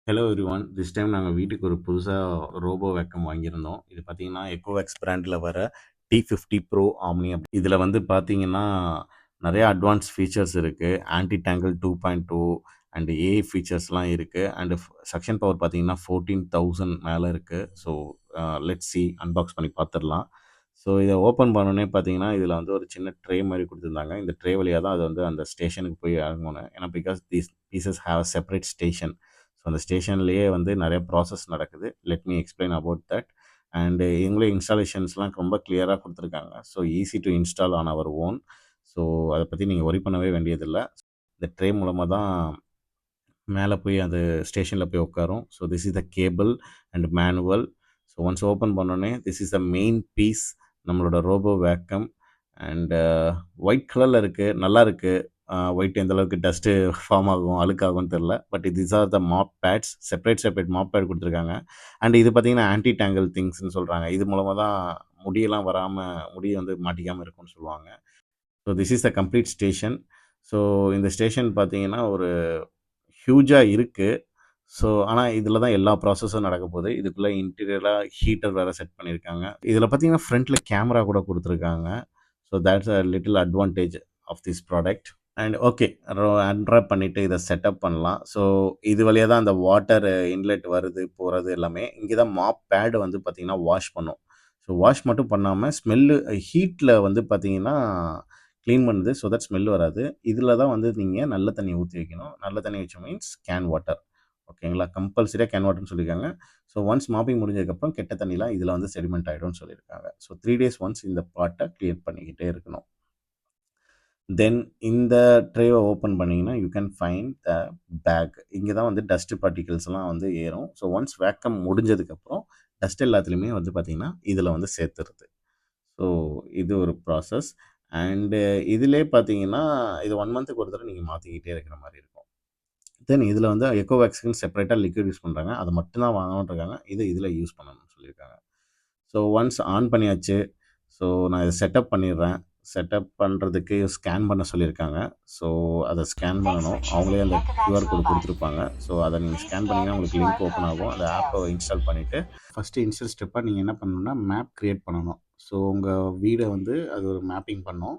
Hello everyone. This time நாங்கள் வீட்டுக்கு ஒரு புதுசாக ரோபோ வேக்கம் வாங்கியிருந்தோம். இது பார்த்தீங்கன்னா எக்கோவேக்ஸ் பிராண்டில் வர T50 ப்ரோ ஆம்னி. இதில் வந்து பார்த்தீங்கன்னா நிறைய அட்வான்ஸ் ஃபீச்சர்ஸ் இருக்குது. ஆன்டி டேங்கிள் 2.2 அண்ட் ஏஐ ஃபீச்சர்ஸ்லாம் இருக்குது. அண்டு சக்ஷன் பவர் பார்த்தீங்கன்னா 14,000 மேலே இருக்குது. ஸோ லெட்ஸ் சி, அன்பாக்ஸ் பண்ணி பார்த்துடலாம். ஸோ இதை ஓப்பன் பண்ணோன்னே பார்த்தீங்கன்னா இதில் வந்து ஒரு சின்ன ட்ரே மாதிரி கொடுத்துருந்தாங்க. இந்த ட்ரே வழியாக தான் அது வந்து அந்த ஸ்டேஷனுக்கு போய் இறங்கணும். ஏன்னா because these pieces have separate station. So அந்த ஸ்டேஷன்லேயே வந்து நிறைய ப்ராசஸ் நடக்குது. Let me explain about that. And எங்களே இன்ஸ்டாலேஷன்ஸ்லாம் ரொம்ப கிளியராக கொடுத்துருக்காங்க. So easy to install on our own. So அதை பற்றி நீங்கள் ஒரி பண்ணவே வேண்டியதில்லை. இந்த ட்ரே மூலமாக தான் மேலே போய் அந்த ஸ்டேஷனில் போய் உட்காரும். So this is the cable and manual. So once open பண்ணோன்னே this is the main piece, நம்மளோட ரோபோ வேக்கம். அண்டு ஒயிட் கலரில் இருக்குது, நல்லா இருக்குது. ஒயிட் எந்த அளவுக்கு டஸ்ட்டு ஃபார்ம் ஆகும், அழுக்காகும்னு தெரில. But this are the mop pads, separate mop pad கொடுத்துருக்காங்க. அண்ட் இது பார்த்தீங்கன்னா ஆன்டி டேங்கிள் திங்ஸ்னு சொல்கிறாங்க. இது மூலமாக தான் முடியெல்லாம் வராமல், முடி வந்து மாட்டிக்காமல் இருக்கும்னு சொல்லுவாங்க. So this is the complete station. So இந்த ஸ்டேஷன் பார்த்தீங்கன்னா ஒரு ஹியூஜாக இருக்குது. ஸோ ஆனால் இதில் தான் எல்லா ப்ராசஸும் நடக்க போகுது. இதுக்குள்ளே இன்டீரியராக ஹீட்டர் வேறு செட் பண்ணியிருக்காங்க. இதில் பார்த்தீங்கன்னா ஃப்ரண்ட்டில் கேமரா கூட கொடுத்துருக்காங்க. So that's a little advantage of this product. And okay, unwrap பண்ணிவிட்டு இதை செட்டப் பண்ணலாம். ஸோ இது வழியாக தான் அந்த வாட்டர் இன்லெட் வருது போகிறது எல்லாமே. இங்கே தான் மாப் பேடு வந்து பார்த்திங்கன்னா வாஷ் பண்ணும். ஸோ வாஷ் மட்டும் பண்ணாமல் ஸ்மெல்லு ஹீட்டில் வந்து பார்த்திங்கன்னா க்ளீன் பண்ணுது. ஸோ தட் ஸ்மெல் வராது. இதில் தான் வந்து நீங்கள் நல்ல தண்ணி ஊற்றி வைக்கணும். நல்ல தண்ணி வச்ச மீன்ஸ் கேன் வாட்டர். ஓகேங்களா? கம்பல்சரியாக கேன் வாட்டர்னு சொல்லியிருக்காங்க. ஸோ ஒன்ஸ் மாப்பிங் முடிஞ்சதுக்கப்புறம் கெட்ட தண்ணிலாம் இதில் வந்து செடிமெண்ட் ஆகிடும்னு சொல்லியிருக்காங்க. ஸோ 3 டேஸ் ஒன்ஸ் இந்த பாட்டை க்ளியர் பண்ணிக்கிட்டே இருக்கணும். தென் இந்த ட்ரேவை ஓப்பன் பண்ணிங்கன்னா you can find the bag. இங்கே தான் வந்து டஸ்ட்டு பார்ட்டிகல்ஸ்லாம் வந்து ஏறும். ஸோ ஒன்ஸ் வேக்கம் முடிஞ்சதுக்கப்புறம் டஸ்ட் எல்லாத்துலேயுமே வந்து பார்த்திங்கன்னா இதில் வந்து சேர்த்துருது. ஸோ இது ஒரு ப்ராசஸ். அண்டு இதிலே பார்த்தீங்கன்னா இது 1 மந்த்துக்கு ஒரு தடவை நீங்கள் மாற்றிக்கிட்டே இருக்கிற மாதிரி இருக்கும். தென் இதில் வந்து எக்கோவேக்ஸ்க்குன்னு செப்பரேட்டாக லிக்விட் யூஸ் பண்ணுறாங்க. அதை மட்டும் தான் வாங்கணும்னு இருக்காங்க. இதில் யூஸ் பண்ணணும்னு சொல்லியிருக்காங்க. ஸோ ஒன்ஸ் ஆன் பண்ணியாச்சு. ஸோ நான் இதை செட்டப் பண்ணிடுறேன். செட்டப் பண்ணுறதுக்கு ஸ்கேன் பண்ண சொல்லியிருக்காங்க. ஸோ அதை ஸ்கேன் பண்ணணும். அவங்களே அந்த கியூஆர் கோடு கொடுத்துருப்பாங்க. ஸோ அதை நீங்கள் ஸ்கேன் பண்ணிங்கன்னா உங்களுக்கு லிங்க் ஓப்பன் ஆகும். அந்த ஆப்பை இன்ஸ்டால் பண்ணிவிட்டு ஃபஸ்ட்டு இனிஷியல் ஸ்டெப்பாக நீங்கள் என்ன பண்ணணும்னா மேப் க்ரியேட் பண்ணணும். ஸோ உங்கள் வீடை வந்து அது ஒரு மேப்பிங் பண்ணும்.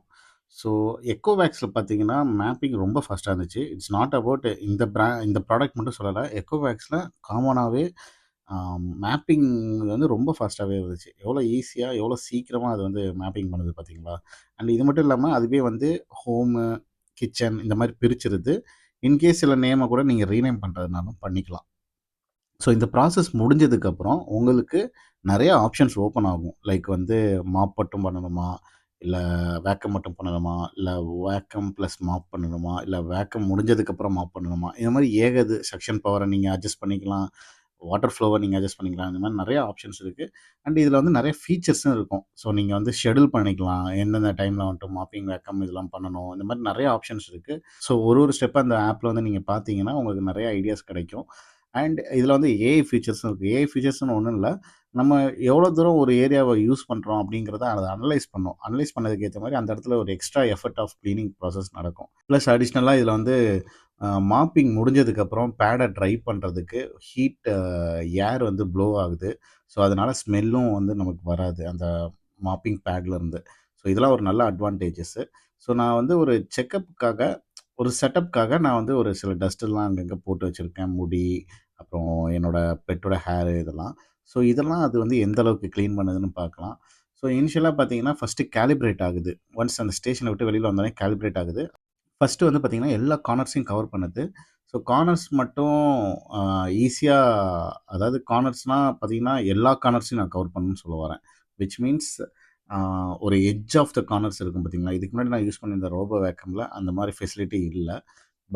ஸோ எக்கோவேக்ஸில் பார்த்தீங்கன்னா மேப்பிங் ரொம்ப ஃபாஸ்ட்டாக இருந்துச்சு. இட்ஸ் நாட் அபவுட் இந்த ப்ராடக்ட் மட்டும் சொல்லலை. எக்கோவேக்ஸில் காமனாகவே மேப்பிங் வந்து ரொம்ப ஃபாஸ்ட்டாகவே இருந்துச்சு. எவ்வளோ ஈஸியாக, எவ்வளோ சீக்கிரமாக அது வந்து மேப்பிங் பண்ணுது பார்த்தீங்களா? அண்ட் இது மட்டும் இல்லாமல் அதுவே வந்து ஹோமு, கிச்சன் இந்த மாதிரி பிரிச்சிருது. இன்கேஸ் சில நேமை கூட நீங்கள் ரீநேம் பண்ணுறதுனாலும் பண்ணிக்கலாம். ஸோ இந்த ப்ராசஸ் முடிஞ்சதுக்கப்புறம் உங்களுக்கு நிறைய ஆப்ஷன்ஸ் ஓப்பன் ஆகும். லைக் வந்து மாப் மட்டும் பண்ணணுமா? இல்லை வேக்கம் மட்டும் பண்ணணுமா? இல்லை வேக்கம் ப்ளஸ் மாப் பண்ணணுமா? இல்லை வேக்கம் முடிஞ்சதுக்கப்புறம் மாப் பண்ணணுமா? இந்த மாதிரி ஏகது செக்ஷன் பவரை நீங்கள் அட்ஜஸ்ட் பண்ணிக்கலாம். வாட்டர் ஃப்ளோவை நீங்கள் அட்ஜஸ்ட் பண்ணிக்கலாம். இந்த மாதிரி நிறைய ஆப்ஷன்ஸ் இருக்குது. அண்ட் இதில் வந்து நிறைய ஃபீச்சர்ஸும் இருக்கும். ஸோ நீங்கள் வந்து ஷெடியூல் பண்ணிக்கலாம். எந்தெந்த டைமில் வந்துட்டு மாப்பிங், வேக்கம் இதெல்லாம் பண்ணணும். இந்த மாதிரி நிறைய ஆப்ஷன்ஸ் இருக்குது. ஸோ ஒரு ஸ்டெப்பாக அந்த ஆப்பில் வந்து நீங்கள் பார்த்தீங்கன்னா உங்களுக்கு நிறைய ஐடியாஸ் கிடைக்கும். அண்ட் இதில் வந்து ஏஐ ஃபீச்சர்ஸும் இருக்குது. ஏஐ ஃபீச்சர்ஸ்னு ஒன்றும் இல்லை. நம்ம எவ்வளோ தூரம் ஒரு ஏரியாவை யூஸ் பண்ணுறோம் அப்படிங்கிறத அதை அனலைஸ் பண்ணும். அனலைஸ் பண்ணதுக்கு ஏற்ற மாதிரி அந்த இடத்துல ஒரு extra effort of cleaning process நடக்கும். ப்ளஸ் அடிஷ்னலாக இதில் வந்து மாப்பிங் முடிஞ்சதுக்கப்புறம் பேடை ட்ரை பண்ணுறதுக்கு ஹீட் ஏர் வந்து ப்ளோ ஆகுது. ஸோ அதனால் ஸ்மெல்லும் வந்து நமக்கு வராது அந்த மாப்பிங் பேட்லேருந்து. ஸோ இதெல்லாம் ஒரு நல்ல அட்வான்டேஜஸ்ஸு. ஸோ நான் வந்து ஒரு செக்கப்புக்காக, ஒரு செட்டப்காக நான் வந்து ஒரு சில டஸ்ட்டெல்லாம் அங்கங்கே போட்டு வச்சுருக்கேன். முடி, அப்புறம் என்னோடய பெட்டோட ஹேரு இதெல்லாம். ஸோ இதெல்லாம் அது வந்து எந்த அளவுக்கு க்ளீன் பண்ணுதுன்னு பார்க்கலாம். ஸோ இனிஷியலாக பார்த்தீங்கன்னா ஃபஸ்ட்டு கேலிப்ரேட் ஆகுது. ஒன்ஸ் அந்த ஸ்டேஷனை விட்டு வெளியில் வந்தோடனே கேலிப்ரேட் ஆகுது. ஃபஸ்ட்டு வந்து பார்த்திங்கன்னா எல்லா கார்னர்ஸையும் கவர் பண்ணுது. ஸோ கார்னர்ஸ் மட்டும் ஈஸியாக, அதாவது கார்னர்ஸ்னால் பார்த்திங்கன்னா எல்லா கார்னர்ஸையும் நான் கவர் பண்ணணும்னு சொல்ல வரேன். விச் மீன்ஸ் ஒரு எட்ஜ் ஆஃப் த கார்னர்ஸ் இருக்கும் பார்த்திங்களா? இதுக்கு முன்னாடி நான் யூஸ் பண்ணியிருந்த ரோபோ வேக்கமில் அந்த மாதிரி ஃபெசிலிட்டி இல்லை.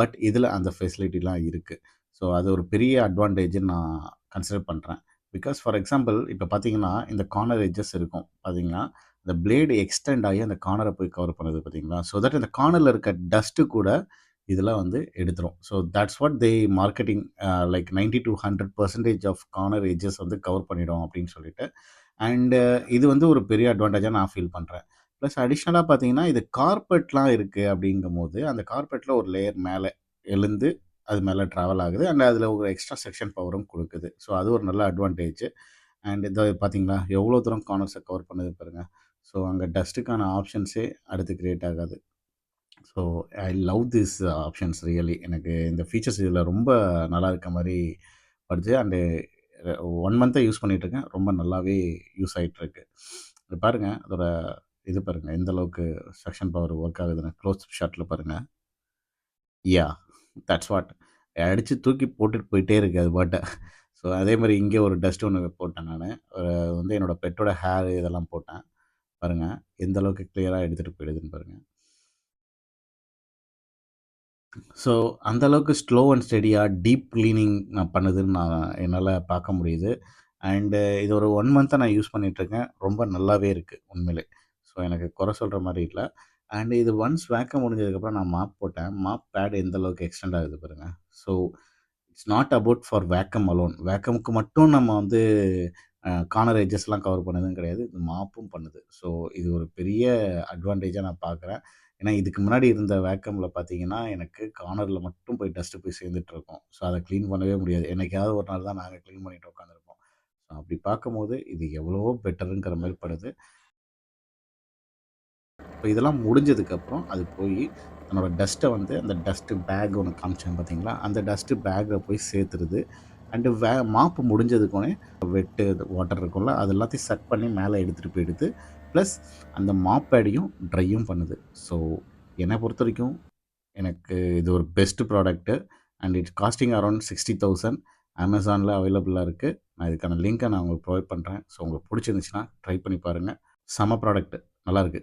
பட் இதில் அந்த ஃபெசிலிட்டிலாம் இருக்குது. ஸோ அது ஒரு பெரிய அட்வான்டேஜ்னு நான் கன்சிடர் பண்ணுறேன். பிகாஸ் ஃபார் எக்ஸாம்பிள் இப்போ பார்த்தீங்கன்னா இந்த கார்னர் எட்ஜஸ் இருக்கும் பார்த்தீங்கன்னா, இந்த பிளேடு எக்ஸ்டெண்ட் ஆகி அந்த கார்னரை போய் கவர் பண்ணுது பார்த்தீங்களா? ஸோ தட் இந்த கார்னரில் இருக்க டஸ்ட்டு கூட இதெல்லாம் வந்து எடுத்துரும். So that's what they marketing like 90 to 100% of corner edges வந்து கவர் பண்ணிடும் அப்படின்னு சொல்லிட்டு. அண்டு இது வந்து ஒரு பெரிய அட்வான்டேஜாக நான் ஃபீல் பண்ணுறேன். ப்ளஸ் அடிஷ்னலாக பார்த்தீங்கன்னா இது கார்பெட்லாம் இருக்குது அப்படிங்கும்போது அந்த கார்பெட்டில் ஒரு லேயர் மேலே எழுந்து அது மேல ட்ராவல் ஆகுது. அண்ட் அதில ஒரு எக்ஸ்ட்ரா செக்ஷன் பவரும் குடுக்குது. ஸோ அது ஒரு நல்ல அட்வான்டேஜ். அண்ட் இத பார்த்தீங்களா, எவ்வளோ தூரம் கார்னர்ஸ கவர் பண்ணுது பாருங்க. ஸோ அங்க டஸ்ட்டுக்கான ஆப்ஷன்ஸே அடுத்து கிரியேட் ஆகாது. So I love this options really. எனக்கு இந்த ஃபீச்சர்ஸ் இதில ரொம்ப நல்லா இருக்க மாரி படுது. அண்டு 1 மந்த்தா யூஸ் பண்ணிட்டுருக்கேன். ரொம்ப நல்லாவே யூஸ் ஆயிட்டுருக்கு. இது பாருங்க, அதோட இது பாருங்க, எந்த அளவுக்கு சக்ஷன் பவர் ஒர்க் ஆகுதுன்னு. க்ளோஸ் ஷாட்ல பாருங்க. யாஹ்! That's what. அடிச்சு தூக்கி போட்டுட்டு போயிட்டே இருக்கு அது பாட்ட. ஸோ அதே மாரி இங்கே ஒரு டஸ்ட் ஒண்ணு போட்டேன் நானு. வந்து என்னோட பெட்டோட ஹேர் இதெல்லாம் போட்டேன். பாருங்க, எந்த அளவுக்கு கிளியரா எடுத்துட்டு போயிடுதுன்னு பாருங்க. ஸோ அந்த அளவுக்கு ஸ்லோ அண்ட் ஸ்டெடியா டீப் கிளீனிங் நான் பண்ணுதுன்னு என்னால பார்க்க முடியுது. அண்டு இது ஒரு 1 மந்த்தா நான் யூஸ் பண்ணிட்டுருக்கேன். ரொம்ப நல்லாவே இருக்கு உண்மையிலே. ஸோ எனக்கு குறை சொல்ற மாரி இல்ல. அண்ட் இது ஒன்ஸ் வேக்கம் முடிஞ்சதுக்கப்புறம் நான் மாப் போட்டேன். மாப் பேட் எந்த அளவுக்கு எக்ஸ்டெண்ட் ஆகுது பாருங்க. So it's not about for vacuum alone. வேக்கமுக்கு மட்டும் நம்ம வந்து கார்னர் எட்ஜஸ்லாம் கவர் பண்ணுதுன்னு கிடையாது. இது மாப்பும் பண்ணுது. ஸோ இது ஒரு பெரிய அட்வான்டேஜா நான் பார்க்குறேன். ஏன்னா இதுக்கு முன்னாடி இருந்த வேக்கம்ல பார்த்தீங்கன்னா, எனக்கு கார்னர்ல மட்டும் போய் டஸ்ட்டு போய் சேர்ந்துட்டு இருக்கும். ஸோ அத கிளீன் பண்ணவே முடியாது. என்னைக்காவது ஒரு நாள் தான் நாங்க கிளீன் பண்ணிட்டு உட்காந்துருப்போம். ஸோ அப்படி பார்க்கும்போது இது எவ்வளவோ பெட்டருங்கிற மாரி படுது. இப்போ இதெல்லாம் முடிஞ்சதுக்கப்புறம் அது போய் தன்னோட டஸ்ட்டை வந்து அந்த டஸ்ட்டு பேக் ஒன்று காமிச்சேன் பார்த்தீங்களா, அந்த டஸ்ட்டு பேக்கில் போய் சேர்த்துருது. அண்டு மாப்பு முடிஞ்சதுக்கோனே வெட்டு வாட்டர் இருக்கும்ல, அது எல்லாத்தையும் சக் பண்ணி மேலே எடுத்துகிட்டு போயிடுது. ப்ளஸ் அந்த மாப் பேடையும் ட்ரையும் பண்ணுது. ஸோ என்னை பொறுத்த வரைக்கும் எனக்கு இது ஒரு best product. And it's costing around 60,000. அமேசானில் அவைலபிளா இருக்கு. நான் இதுக்கான லிங்க்கை நான் உங்களுக்கு ப்ரொவைட் பண்ணுறேன். ஸோ உங்களுக்கு பிடிச்சிருந்துச்சுன்னா ட்ரை பண்ணி பாருங்க. செம்ம ப்ராடக்ட்டு. நல்லாயிருக்கு.